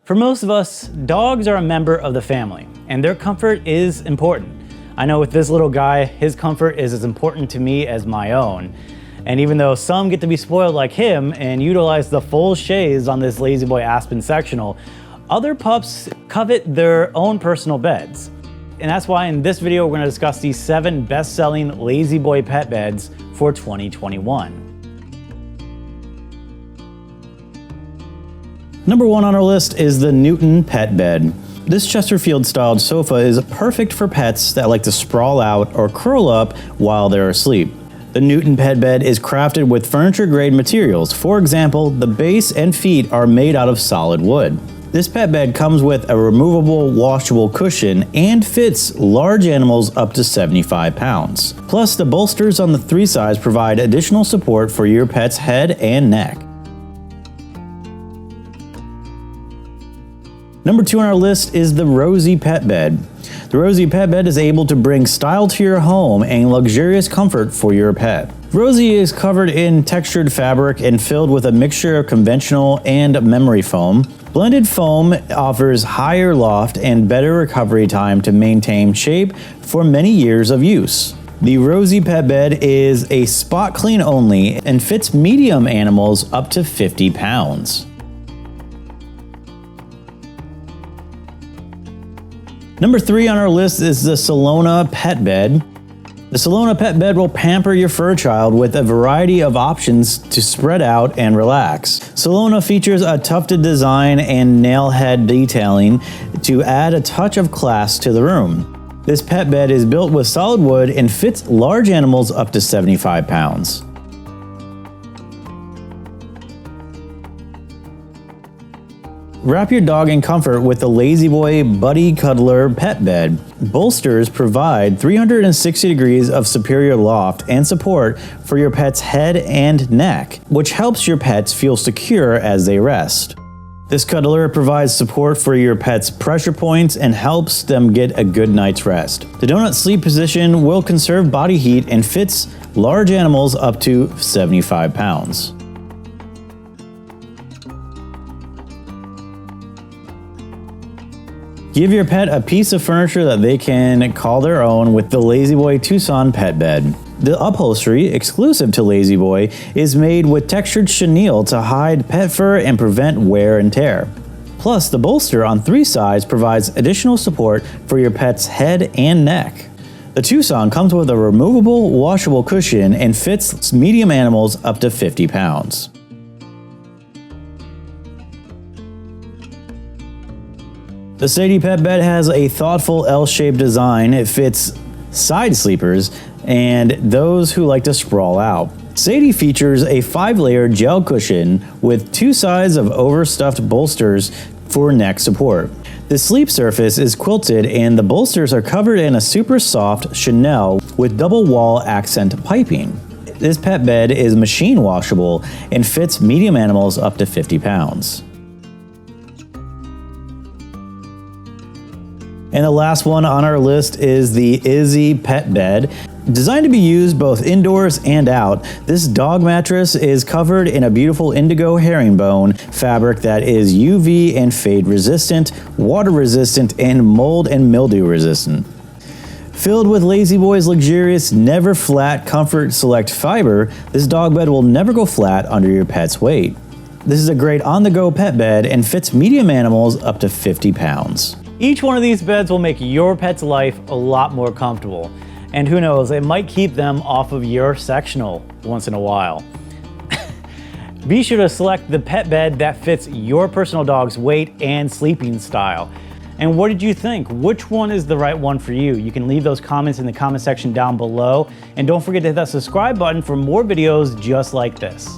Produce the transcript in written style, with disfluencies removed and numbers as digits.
For most of us, dogs are a member of the family, and their comfort is important. I know with this little guy, his comfort is as important to me as my own. And even though some get to be spoiled like him and utilize the full chaise on this La-Z-Boy Aspen sectional, other pups covet their own personal beds. And that's why in this video, we're gonna discuss the 7 best-selling La-Z-Boy pet beds for 2021. Number 1 on our list is the Tucson Pet Bed. This Chesterfield-styled sofa is perfect for pets that like to sprawl out or curl up while they're asleep. The Tucson Pet Bed is crafted with furniture-grade materials. For example, the base and feet are made out of solid wood. This pet bed comes with a removable, washable cushion and fits large animals up to 75 pounds. Plus, the bolsters on the 3 sides provide additional support for your pet's head and neck. Number 2 on our list is the Rosy Pet Bed. The Rosy Pet Bed is able to bring style to your home and luxurious comfort for your pet. Rosy is covered in textured fabric and filled with a mixture of conventional and memory foam. Blended foam offers higher loft and better recovery time to maintain shape for many years of use. The Rosy Pet Bed is a spot clean only and fits medium animals up to 50 pounds. Number 3 on our list is the Salona Pet Bed. The Salona Pet Bed will pamper your fur child with a variety of options to spread out and relax. Salona features a tufted design and nail head detailing to add a touch of class to the room. This pet bed is built with solid wood and fits large animals up to 75 pounds. Wrap your dog in comfort with the La-Z-Boy Buddy Cuddler Pet Bed. Bolsters provide 360 degrees of superior loft and support for your pet's head and neck, which helps your pets feel secure as they rest. This cuddler provides support for your pet's pressure points and helps them get a good night's rest. The donut sleep position will conserve body heat and fits large animals up to 75 pounds. Give your pet a piece of furniture that they can call their own with the La-Z-Boy Tucson Pet Bed. The upholstery, exclusive to La-Z-Boy, is made with textured chenille to hide pet fur and prevent wear and tear. Plus, the bolster on 3 sides provides additional support for your pet's head and neck. The Tucson comes with a removable, washable cushion and fits medium animals up to 50 pounds. The Sadie Pet Bed has a thoughtful L-shaped design. It fits side sleepers and those who like to sprawl out. Sadie features a 5-layer gel cushion with 2 sides of overstuffed bolsters for neck support. The sleep surface is quilted and the bolsters are covered in a super soft chenille with double wall accent piping. This pet bed is machine washable and fits medium animals up to 50 pounds. And the last one on our list is the Izzy Pet Bed. Designed to be used both indoors and out, this dog mattress is covered in a beautiful indigo herringbone fabric that is UV and fade resistant, water resistant, and mold and mildew resistant. Filled with La-Z-Boy's luxurious Never Flat Comfort Select fiber, this dog bed will never go flat under your pet's weight. This is a great on-the-go pet bed and fits medium animals up to 50 pounds. Each one of these beds will make your pet's life a lot more comfortable. And who knows, it might keep them off of your sectional once in a while. Be sure to select the pet bed that fits your personal dog's weight and sleeping style. And what did you think? Which one is the right one for you? You can leave those comments in the comment section down below. And don't forget to hit that subscribe button for more videos just like this.